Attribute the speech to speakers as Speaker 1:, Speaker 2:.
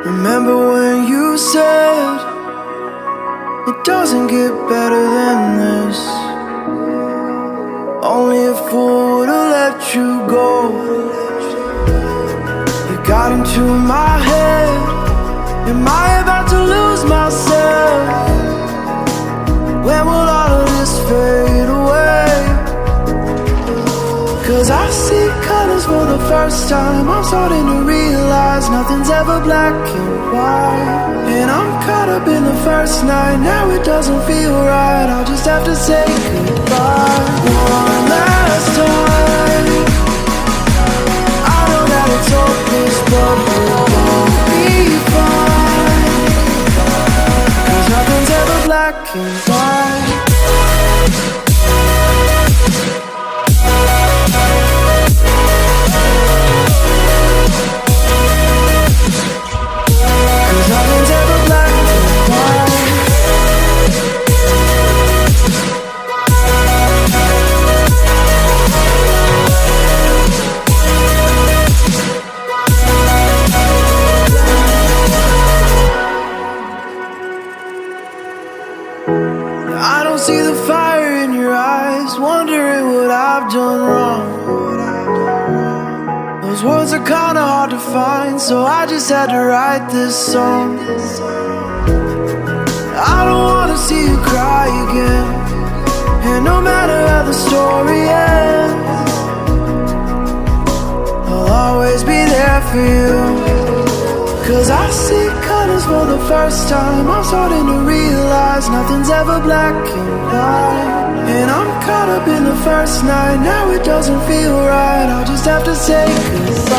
Speaker 1: Remember when you said it doesn't get better than this? Only a fool would've let you go. You got into my head. Am I about to lose myself? When will all of this fade away? Cause I see colors for the first time. I'm starting to realize nothing's ever black and white. And I'm caught up in the first night. Now it doesn't feel right. I'll just have to say goodbye one last time. I know that it's hopeless, but we'll both be fine. Cause nothing's ever black and white. Nothing's ever black and white. I don't see the fire in your eyes, wondering what I've done wrong. Those words are kinda hard to find, so I just had to write this song. I don't wanna see you cry again, and no matter how the story ends, I'll always be there for you. Cause I see colors for the first time. I'm starting to realize nothing's ever black and white. And I'm caught up in the first night. Now it doesn't feel right. I'll just have to say goodbye.